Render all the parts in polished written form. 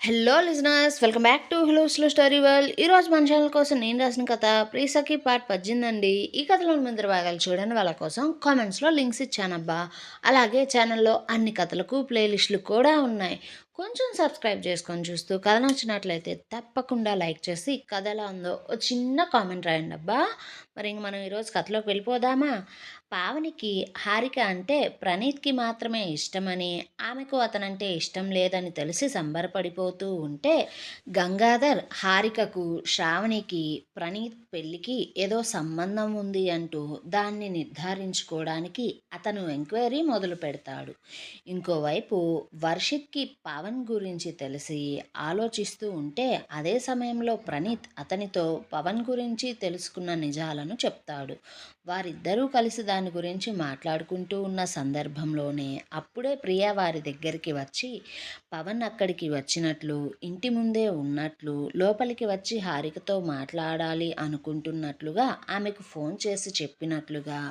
Hello listeners, welcome back to hello slow story world. ఈరోజు మన channel కోసం నేను రాసిన కథ ప్రీసకి పార్ట్ 18 అండి. ఈ కథలోని ముందర భాగాలు చూడండి, వాళ్ళ కోసం కామెంట్స్లో లింక్స్ ఇచ్చానబ్బా. అలాగే ఛానల్లో అన్ని కథలకు ప్లేలిస్టులు కూడా ఉన్నాయి. కొంచెం సబ్స్క్రైబ్ చేసుకొని చూస్తూ కథ నచ్చినట్లయితే తప్పకుండా లైక్ చేసి కథ ఎలా ఉందో ఒక చిన్న కామెంట్ రాయండి అబ్బా. మరి ఇంక మనం ఈరోజు కథలోకి వెళ్ళిపోదామా? పావనికి హారిక అంటే ప్రణీత్కి మాత్రమే ఇష్టమని, ఆమెకు అతనంటే ఇష్టం లేదని తెలిసి సంబరపడిపోతూ ఉంటే, గంగాధర్ హారికకు శ్రావణికి ప్రణీత్ పెళ్ళికి ఏదో సంబంధం ఉంది అంటూ దాన్ని నిర్ధారించుకోవడానికి అతను ఎంక్వైరీ మొదలు పెడతాడు. ఇంకోవైపు వర్షిత్కి పవన్ గురించి తెలిసి ఆలోచిస్తూ ఉంటే, అదే సమయంలో ప్రణీత్ అతనితో పవన్ గురించి తెలుసుకున్న నిజాలను చెప్తాడు. వారిద్దరూ కలిసి దాని గురించి మాట్లాడుకుంటూ ఉన్న సందర్భంలోనే అప్పుడే ప్రియా వారి దగ్గరికి వచ్చి, పవన్ అక్కడికి వచ్చినట్లు, ఇంటి ముందే ఉన్నట్లు, లోపలికి వచ్చి హారికతో మాట్లాడాలి అనుకుంటున్నట్లుగా ఆమెకు ఫోన్ చేసి చెప్పినట్లుగా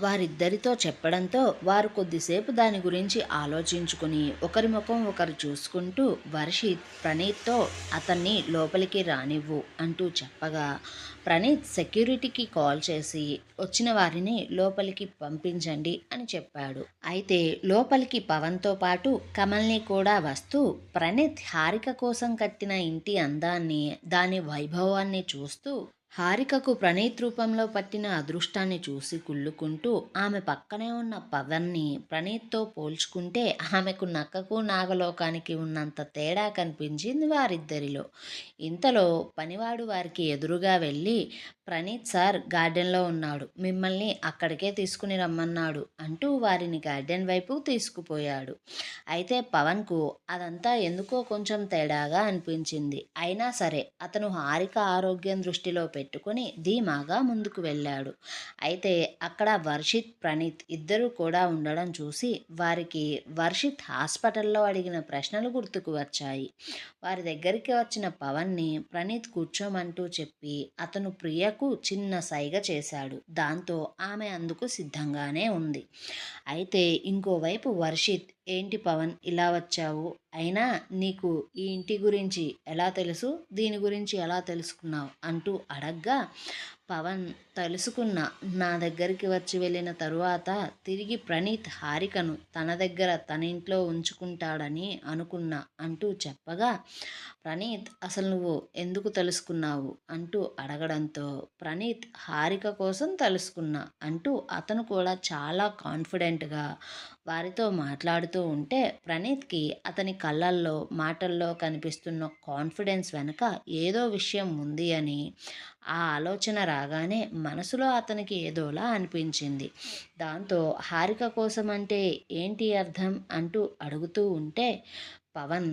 వారిద్దరితో చెప్పడంతో వారు కొద్దిసేపు దాని గురించి ఆలోచించుకుని ఒకరి ముఖం ఒకరు చూసుకుంటూ, వర్షిత్ ప్రణీత్తో అతన్ని లోపలికి రానివ్వు అంటూ చెప్పగా, ప్రణీత్ సెక్యూరిటీకి కాల్ చేసి వచ్చిన వారిని లోపలికి పంపించండి అని చెప్పాడు. అయితే లోపలికి పవన్తో పాటు కమల్ని కూడా వస్తూ ప్రణీత్ హారిక కోసం కట్టిన ఇంటి అందాన్ని, దాని వైభవాన్ని చూస్తూ హారికకు ప్రణీత్ రూపంలో పట్టిన అదృష్టాన్ని చూసి కుళ్ళుకుంటూ ఆమె పక్కనే ఉన్న పవన్ని ప్రణీత్తో పోల్చుకుంటే ఆమెకు నక్కకు నాగలోకానికి ఉన్నంత తేడా కనిపించింది వారిద్దరిలో. ఇంతలో పనివాడు వారికి ఎదురుగా వెళ్ళి, ప్రణీత్ సార్ గార్డెన్లో ఉన్నాడు, మిమ్మల్ని అక్కడికే తీసుకుని రమ్మన్నాడు అంటూ వారిని గార్డెన్ వైపు తీసుకుపోయాడు. అయితే పవన్కు అదంతా ఎందుకో కొంచెం తేడాగా అనిపించింది. అయినా సరే అతను హారిక ఆరోగ్యం దృష్టిలో పెట్టుకుని ధీమాగా ముందుకు వెళ్ళాడు. అయితే అక్కడ వర్షిత్ ప్రణీత్ ఇద్దరూ కూడా ఉండడం చూసి వారికి వర్షిత్ హాస్పిటల్లో అడిగిన ప్రశ్నలు గుర్తుకు వచ్చాయి. వారి దగ్గరికి వచ్చిన పవన్ని ప్రణీత్ కూర్చోమంటూ చెప్పి అతను ప్రియకు చిన్న సైగ చేశాడు. దాంతో ఆమె అందుకు సిద్ధంగానే ఉంది. అయితే ఇంకోవైపు వర్షిత్, ఏంటి పవన్ ఇలా వచ్చావు, అయినా నీకు ఈ ఇంటి గురించి ఎలా తెలుసు, దీని గురించి ఎలా తెలుసుకున్నావు అంటూ అడగ్గా, పవన్ తెలుసుకున్న, నా దగ్గరికి వచ్చి వెళ్ళిన తరువాత తిరిగి ప్రణీత్ హారికను తన దగ్గర తన ఇంట్లో ఉంచుకుంటాడని అనుకున్నా అంటూ చెప్పగా, ప్రణీత్ అసలు నువ్వు ఎందుకు తెలుసుకున్నావు అంటూ అడగడంతో, ప్రణీత్ హారిక కోసం తెలుసుకున్నా అంటూ అతను కూడా చాలా కాన్ఫిడెంట్గా వారితో మాట్లాడుతూ ఉంటే, ప్రణీత్కి అతని కళ్ళల్లో మాటల్లో కనిపిస్తున్న కాన్ఫిడెన్స్ వెనుక ఏదో విషయం ఉంది అని ఆ ఆలోచన రాగానే మనసులో అతనికి ఏదోలా అనిపించింది. దాంతో హారిక కోసం అంటే ఏంటి అర్థం అంటూ అడుగుతూ ఉంటే, పవన్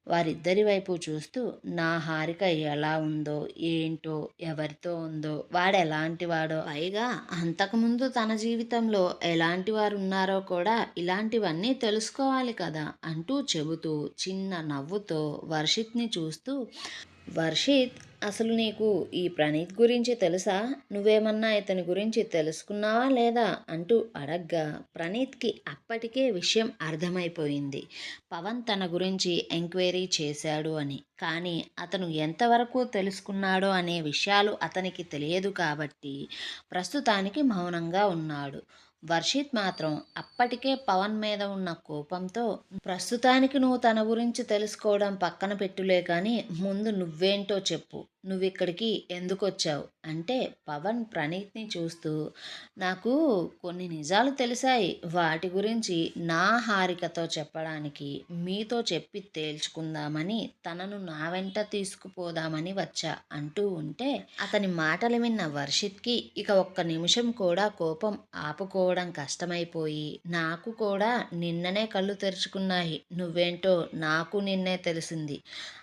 వారిద్దరి వైపు చూస్తూ, నా హారిక ఎలా ఉందో ఏంటో, ఎవరితో ఉందో, వాడు ఎలాంటి వాడో, పైగా అంతకుముందు తన జీవితంలో ఎలాంటి వారు ఉన్నారో కూడా ఇలాంటివన్నీ తెలుసుకోవాలి కదా అంటూ చెబుతూ చిన్న నవ్వుతో వర్షిత్ని చూస్తూ, వర్షిత్ అసలు నీకు ఈ ప్రణీత్ గురించి తెలుసా, నువ్వేమన్నా ఇతని గురించి తెలుసుకున్నావా లేదా అంటూ అడగ్గా, ప్రణీత్కి అప్పటికే విషయం అర్థమైపోయింది. పవన్ తన గురించి ఎంక్వైరీ చేశాడు అని. కానీ అతను ఎంతవరకు తెలుసుకున్నాడో అనే విషయాలు అతనికి తెలియదు కాబట్టి ప్రస్తుతానికి మౌనంగా ఉన్నాడు. వర్షిత్ మాత్రం అప్పటికే పవన్ మీద ఉన్న కోపంతో, ప్రస్తుతానికి నువ్వు తన గురించి తెలుసుకోవడం పక్కన పెట్టులే కానీ ముందు నువ్వేంటో చెప్పు, నువ్విక్కడికి ఎందుకు వచ్చావు అంటే, పవన్ ప్రణీత్ని చూస్తూ, నాకు కొన్ని నిజాలు తెలిసాయి, వాటి గురించి నా హారికతో చెప్పడానికి మీతో చెప్పి తేల్చుకుందామని, తనను నా వెంట తీసుకుపోదామని వచ్చా అంటూ ఉంటే, అతని మాటలు విన్న వర్షిత్కి ఇక ఒక్క నిమిషం కూడా కోపం ఆపుకోవడం కష్టమైపోయి, నాకు కూడా నిన్ననే కళ్ళు తెరుచుకున్నాయి, నువ్వేంటో నాకు నిన్నే తెలిసింది,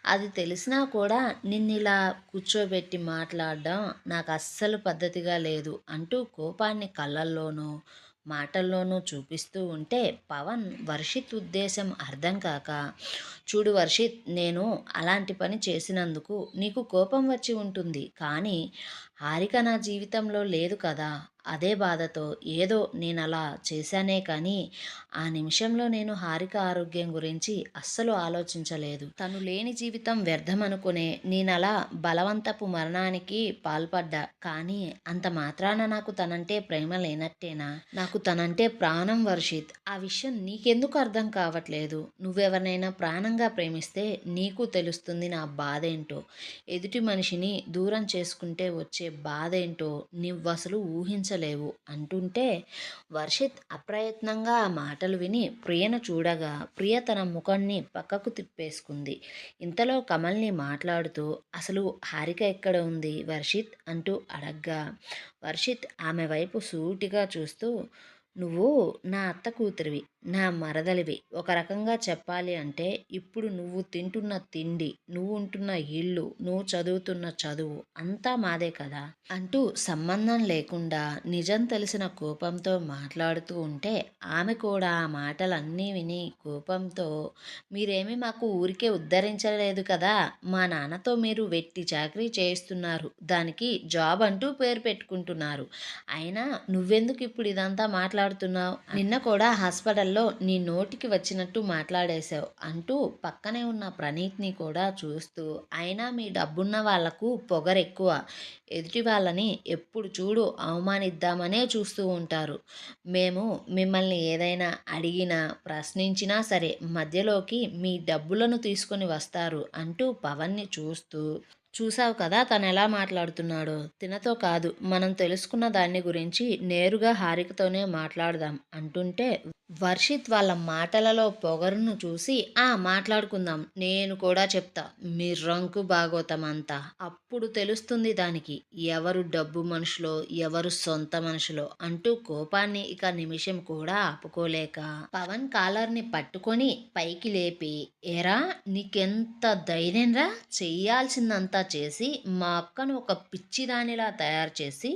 అది తెలిసినా కూడా నిన్నిలా కూర్చోబెట్టి మాట్లాడడం నాకు అస్సలు పద్ధతిగా లేదు అంటూ కోపాన్ని కళ్ళల్లోనూ మాటల్లోనూ చూపిస్తూ ఉంటే, పవన్ వర్షిత్ ఉద్దేశం అర్థం కాక, చూడు వర్షిత్, నేను అలాంటి పని చేసినందుకు నీకు కోపం వచ్చి ఉంటుంది, కానీ హారిక నా జీవితంలో లేదు కదా! అదే బాధతో ఏదో నేనలా చేశానే కానీ, ఆ నిమిషంలో నేను హారిక ఆరోగ్యం గురించి అస్సలు ఆలోచించలేదు. తను లేని జీవితం వ్యర్థమనుకునే నేనలా బలవంతపు మరణానికి పాల్పడ్డా. కానీ అంత మాత్రాన నాకు తనంటే ప్రేమ లేనట్టేనా? నాకు తనంటే ప్రాణం వర్షిత్. ఆ విషయం నీకెందుకు అర్థం కావట్లేదు? నువ్వెవరినైనా ప్రాణంగా ప్రేమిస్తే నీకు తెలుస్తుంది నా బాధేంటో. ఎదుటి మనిషిని దూరం చేసుకుంటే వచ్చే బాధేంటో నువ్వసలు ఊహించలేవు అంటుంటే, వర్షిత్ అప్రయత్నంగా ఆ మాటలు విని ప్రియను చూడగా ప్రియ తన ముఖాన్ని పక్కకు తిప్పేసుకుంది. ఇంతలో కమల్ని మాట్లాడుతూ, అసలు హారిక ఎక్కడ ఉంది వర్షిత్ అంటూ అడగ్గా, వర్షిత్ ఆమె వైపు సూటిగా చూస్తూ, నువ్వు నా అత్త కూతురివి, నా మరదలివి. ఒక రకంగా చెప్పాలి అంటే ఇప్పుడు నువ్వు తింటున్న తిండి, నువ్వు ఉంటున్న ఇల్లు, నువ్వు చదువుతున్న చదువు అంతా మాదే కదా అంటూ సంబంధం లేకుండా నిజం తెలిసిన కోపంతో మాట్లాడుతూ ఉంటే, ఆమె కూడా ఆ మాటలన్నీ విని కోపంతో, మీరేమీ మాకు ఊరికే ఉద్ధరించలేదు కదా, మా నాన్నతో మీరు వెట్టి చాకరీ చేయిస్తున్నారు, దానికి జాబ్ అంటూ పేరు పెట్టుకుంటున్నారు, అయినా నువ్వెందుకు ఇప్పుడు ఇదంతా మాట్లాడుతున్నావు? నిన్న కూడా హాస్పిటల్లో నీ నోటికి వచ్చినట్టు మాట్లాడేశావు అంటూ పక్కనే ఉన్న ప్రణీత్ని కూడా చూస్తూ, అయినా మీ డబ్బున్న వాళ్లకు పొగరెక్కువ. ఎదుటి వాళ్ళని ఎప్పుడు చూడు అవమానిద్దామనే చూస్తూ ఉంటారు. మేము మిమ్మల్ని ఏదైనా అడిగినా ప్రశ్నించినా సరే మధ్యలోకి మీ డబ్బులను తీసుకొని వస్తారు అంటూ పవన్ని చూస్తూ, చూసావు కదా తనెలా మాట్లాడుతున్నాడో. తినతో కాదు, మనం తెలుసుకున్న దాన్ని గురించి నేరుగా హారికతోనే మాట్లాడదాం అంటుంటే, వర్షిత్ వాళ్ళ మాటలలో పొగరును చూసి, మాట్లాడుకుందాం, నేను కూడా చెప్తా మీ రంకు బాగోతం అంతా. అప్పుడు తెలుస్తుంది దానికి ఎవరు డబ్బు మనుషులో, ఎవరు సొంత మనుషులో అంటూ కోపాన్ని ఇక నిమిషం కూడా ఆపుకోలేక పవన్ కాలర్ని పట్టుకొని పైకి లేపి, ఏరా నీకెంత ధైర్యంరా, చెయ్యాల్సిందంతా చేసి మా అక్కను ఒక పిచ్చిదానిలా తయారు చేసి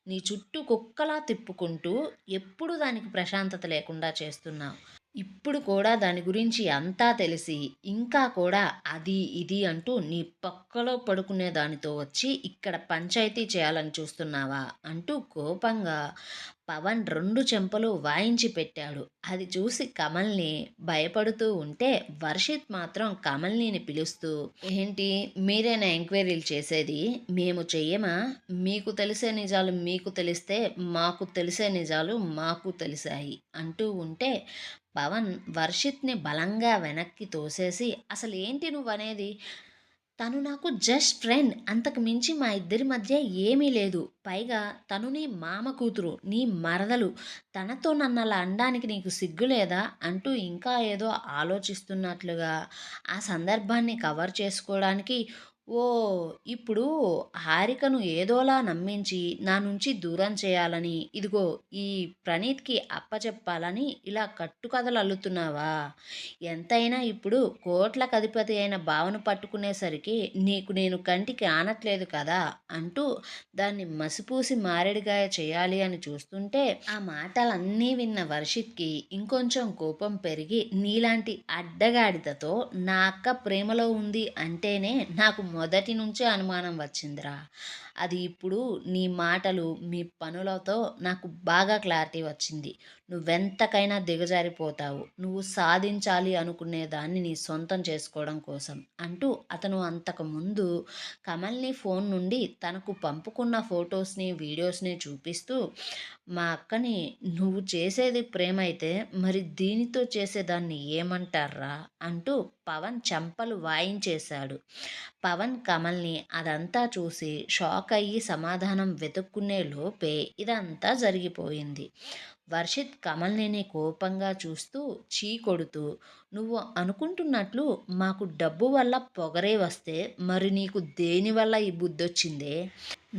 నీ చుట్టూ కుక్కలా తిప్పుకుంటూ ఎప్పుడు దానికి ప్రశాంతత లేకుండా చేస్తున్నావు. ఇప్పుడు కూడా దాని గురించి అంతా తెలిసి ఇంకా కూడా అది ఇది అంటూ నీ పక్కలో పడుకునే దానితో వచ్చి ఇక్కడ పంచాయతీ చేయాలని చూస్తున్నావా అంటూ కోపంగా పవన్ 2 చెంపలు వాయించి పెట్టాడు. అది చూసి కమల్ని భయపడుతూ ఉంటే, వర్షిత్ మాత్రం కమల్నిని పిలుస్తూ, ఏంటి మీరేనా ఎంక్వైరీలు చేసేది, మేము చెయ్యమా? మీకు తెలిసే నిజాలు మీకు తెలిస్తే మాకు తెలిసే నిజాలు మాకు తెలిసాయి అంటూ ఉంటే, పవన్ వర్షిత్ని బలంగా వెనక్కి తోసేసి, అసలు ఏంటి నువ్వనేది, తను నాకు జస్ట్ ఫ్రెండ్, అంతకు మించి మా ఇద్దరి మధ్య ఏమీ లేదు, పైగా తను నీ మామ కూతురు, నీ మరదలు, తనతో నన్ను అలా అనడానికి నీకు సిగ్గు లేదా అంటూ ఇంకా ఏదో ఆలోచిస్తున్నట్లుగా ఆ సందర్భాన్ని కవర్ చేసుకోవడానికి, ఓ ఇప్పుడు హారికను ఏదోలా నమ్మించి నా నుంచి దూరం చేయాలని, ఇదిగో ఈ ప్రణీత్కి అప్పచెప్పాలని ఇలా కట్టుకథలు అల్లుతున్నావా? ఎంతైనా ఇప్పుడు కోట్లకు అధిపతి అయిన బావను పట్టుకునేసరికి నీకు నేను కంటికి ఆనట్లేదు కదా అంటూ దాన్ని మసిపూసి మారేడుకాయ చేయాలి అని చూస్తుంటే, ఆ మాటలన్నీ విన్న వర్షిత్కి ఇంకొంచెం కోపం పెరిగి, నీలాంటి అడ్డగాడిదతో నా అక్క ప్రేమలో ఉంది అంటేనే నాకు మొదటి నుంచే అనుమానం వచ్చిందిరా. అది ఇప్పుడు నీ మాటలు మీ పనులతో నాకు బాగా క్లారిటీ వచ్చింది. నువ్వెంతకైనా దిగజారిపోతావు, నువ్వు సాధించాలి అనుకునే దాన్ని నీ సొంతం చేసుకోవడం కోసం అంటూ అతను అంతకుముందు కమల్ని ఫోన్ నుండి తనకు పంపుకున్న ఫొటోస్ని వీడియోస్ని చూపిస్తూ, మా అక్కని నువ్వు చేసేది ప్రేమ అయితే మరి దీనితో చేసేదాన్ని ఏమంటారా అంటూ పవన్ చంపలు వాయించేశాడు. పవన్ కమల్ని అదంతా చూసి షాక్ అయ్యి సమాధానం వెతుక్కునే లోపే ఇదంతా జరిగిపోయింది. వర్షిత్ కమల్నిని కోపంగా చూస్తూ చీ కొడుతూ, నువ్వు అనుకుంటున్నట్లు మాకు డబ్బు వల్ల పొగరే వస్తే మరి నీకు దేనివల్ల ఈ బుద్ధొచ్చిందే?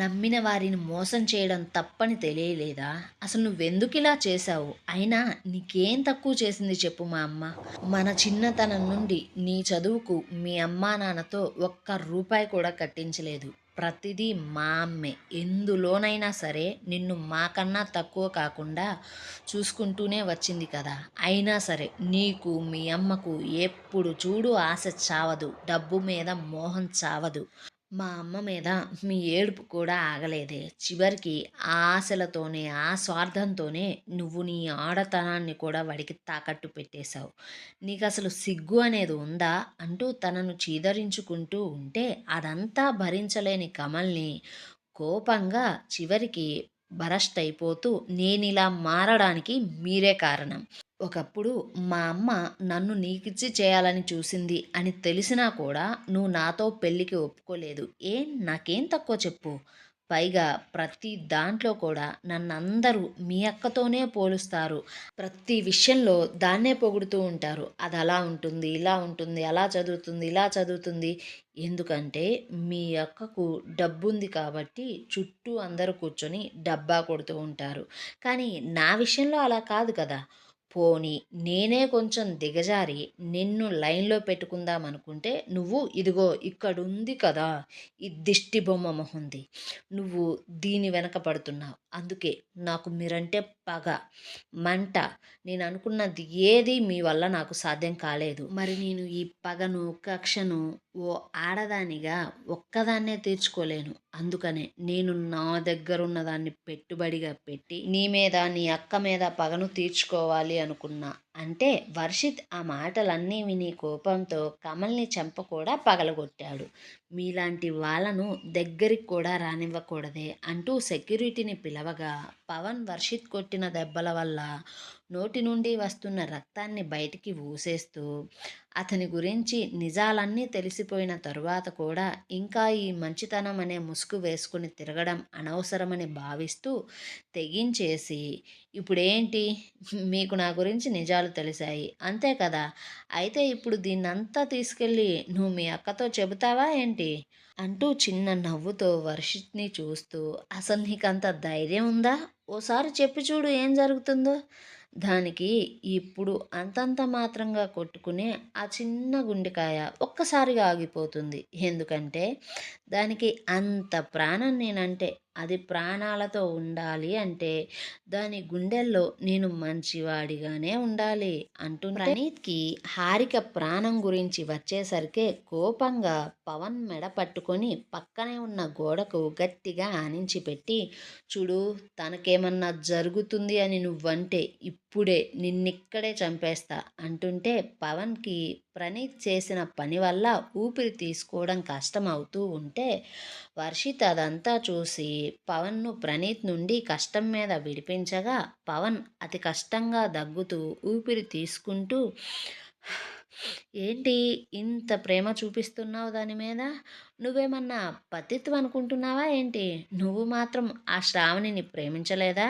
నమ్మిన వారిని మోసం చేయడం తప్పని తెలియలేదా? అసలు నువ్వెందుకు ఇలా చేశావు? అయినా నీకేం తక్కువ చేసింది చెప్పు మా అమ్మ? మన చిన్నతనం నుండి నీ చదువుకు మీ అమ్మా నాన్నతో ఒక్క రూపాయి కూడా కట్టించలేదు. ప్రతిదీ మా అమ్మే. ఎందులోనైనా సరే నిన్ను మాకన్నా తక్కువ కాకుండా చూసుకుంటూనే వచ్చింది కదా! అయినా సరే నీకు మీ అమ్మకు ఎప్పుడు చూడు ఆశ చావదు. డబ్బు మీద మోహం చావదు. మా అమ్మ మీద మీ ఏడుపు కూడా ఆగలేదే. చివరికి ఆ ఆశలతోనే, ఆ స్వార్థంతోనే నువ్వు నీ ఆడతనాన్ని కూడా వాడికి తాకట్టు పెట్టేశావు. నీకసలు సిగ్గు అనేది ఉందా? అంటూ తనను చీదరించుకుంటూ ఉంటే, అదంతా భరించలేని కమల్‌ని కోపంగా చివరికి బరస్ట్ అయిపోతూ, నేనిలా మారడానికి మీరే కారణం. ఒకప్పుడు మా అమ్మ నన్ను నీకిచ్చి చేయాలని చూసింది అని తెలిసినా కూడా నువ్వు నాతో పెళ్ళికి ఒప్పుకోలేదు. నాకేం తక్కువ చెప్పు? పైగా ప్రతి దాంట్లో కూడా నన్నందరూ మీ అక్కతోనే పోలుస్తారు. ప్రతి విషయంలో దాన్నే పొగుడుతూ ఉంటారు. అదలా ఉంటుంది, ఇలా ఉంటుంది, అలా చదువుతుంది, ఇలా చదువుతుంది. ఎందుకంటే మీ అక్కకు డబ్బుంది కాబట్టి చుట్టూ అందరూ కూర్చొని డబ్బా కొడుతూ ఉంటారు. కానీ నా విషయంలో అలా కాదు కదా! పోనీ నేనే కొంచెం దిగజారి నిన్ను లైన్‌లో పెట్టుకుందామనుకుంటే, నువ్వు ఇదిగో ఇక్కడుంది కదా! ఈ దిష్టి బొమ్మ మొహంది. నువ్వు దీని వెనక పడుతున్నావు. అందుకే నాకు మీరంటే పగ, మంట. నేననుకున్నది ఏది మీ వల్ల నాకు సాధ్యం కాలేదు. మరి నేను ఈ పగను, కక్షను ఓ ఆడదానిగా ఒక్కదాన్నే తీర్చుకోలేను. అందుకనే నేను నా దగ్గరున్న దాన్ని పెట్టుబడిగా పెట్టి, నీ మీద, నీ అక్క మీద పగను తీర్చుకోవాలి అనుకున్నా. అంటే వర్షిత్ ఆ మాటలన్నీ విని కోపంతో కమల్‌ని చెంప కూడా పగలగొట్టాడు. మీలాంటి వాళ్ళను దగ్గరికి కూడా రానివ్వకూడదే అంటూ సెక్యూరిటీని పిలవగా, పవన్ వర్షిత్ కొట్టిన దెబ్బల వల్ల నోటి నుండి వస్తున్న రక్తాన్ని బయటికి ఊసేస్తూ, అతని గురించి నిజాలన్నీ తెలిసిపోయిన తరువాత కూడా ఇంకా ఈ మంచితనం అనే ముసుగు వేసుకుని తిరగడం అనవసరమని భావిస్తూ తెగించేసి, ఇప్పుడేంటి మీకు నా గురించి నిజాలు తెలిసాయి అంతే కదా! అయితే ఇప్పుడు దీన్నంతా తీసుకెళ్ళి నువ్వు మీ అక్కతో చెబుతావా ఏంటి? అంటూ చిన్న నవ్వుతో వర్షిత్‌ని చూస్తూ, అసలు నీకంత ధైర్యం ఉందా? ఓసారి చెప్పి చూడు ఏం జరుగుతుందో? దానికి ఇప్పుడు అంతంత మాత్రంగా కొట్టుకునే ఆ చిన్న గుండెకాయ ఒక్కసారిగా ఆగిపోతుంది. ఎందుకంటే దానికి అంత ప్రాణం నేనంటే. అది ప్రాణాలతో ఉండాలి అంటే దాని గుండెల్లో నేను మంచివాడిగానే ఉండాలి అంటుంటే, ప్రణీత్‌కి హారిక ప్రాణం గురించి వచ్చేసరికే కోపంగా పవన్ మెడ పట్టుకొని పక్కనే ఉన్న గోడకు గట్టిగా ఆనించి పెట్టి, చూడు తనకేమన్నా జరుగుతుంది అని నువ్వంటే ఇప్పుడే నిన్నిక్కడే చంపేస్తా అంటుంటే, పవన్‌కి ప్రణీత్ చేసిన పని వల్ల ఊపిరి తీసుకోవడం కష్టమవుతూ ఉంటే, వర్షిత్ అదంతా చూసి పవన్‌ను ప్రణీత్ నుండి కష్టం మీద విడిపించగా, పవన్ అతి కష్టంగా దగ్గుతూ ఊపిరి తీసుకుంటూ, ఏంటి ఇంత ప్రేమ చూపిస్తున్నావు దాని మీద? నువ్వేమన్నా పతిత్వం అనుకుంటున్నావా ఏంటి? నువ్వు మాత్రం ఆ శ్రావణిని ప్రేమించలేదా?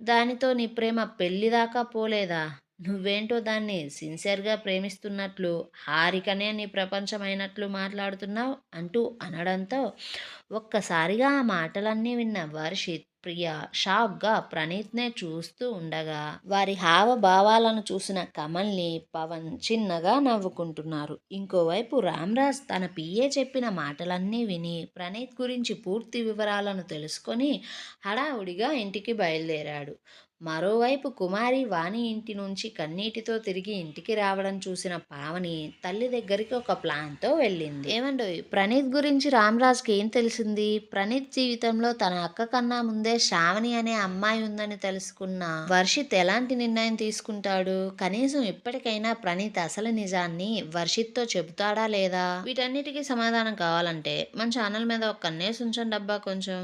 దానితో నీ ప్రేమ పెళ్లి దాకా పోలేదా? నువ్వేంటో దాన్ని సిన్సియర్‌గా ప్రేమిస్తున్నట్లు, హారికనే నీ ప్రపంచమైనట్లు మాట్లాడుతున్నావు అంటూ అనడంతో, ఒక్కసారిగా ఆ మాటలన్నీ విన్న వర్షిత్, ప్రియ షాక్‌గా ప్రణీత్‌నే చూస్తూ ఉండగా, వారి హావభావాలను చూసిన కమల్‌ని, పవన్ చిన్నగా నవ్వుకుంటున్నారు. ఇంకోవైపు రామ్‌రాజ్ తన పిఏ చెప్పిన మాటలన్నీ విని, ప్రణీత్ గురించి పూర్తి వివరాలను తెలుసుకొని హడావుడిగా ఇంటికి బయలుదేరాడు. మరోవైపు కుమారి వాణి ఇంటి నుంచి కన్నీటితో తిరిగి ఇంటికి రావడం చూసిన పావని తల్లి దగ్గరికి ఒక ప్లాన్‌తో వెళ్ళింది. ఏవండోయ్ ప్రణీత్ గురించి రామ్‌రాజ్‌కి ఏం తెలిసింది? ప్రణీత్ జీవితంలో తన అక్క కన్నా ముందే శ్రావణి అనే అమ్మాయి ఉందని తెలుసుకున్న వర్షిత్ ఎలాంటి నిర్ణయం తీసుకుంటాడు? కనీసం ఇప్పటికైనా ప్రణీత్ అసలు నిజాన్ని వర్షిత్‌తో చెబుతాడా లేదా? వీటన్నిటికీ సమాధానం కావాలంటే మన ఛానల్ మీద ఒక కన్నేసి ఉంచండబ్బా కొంచెం.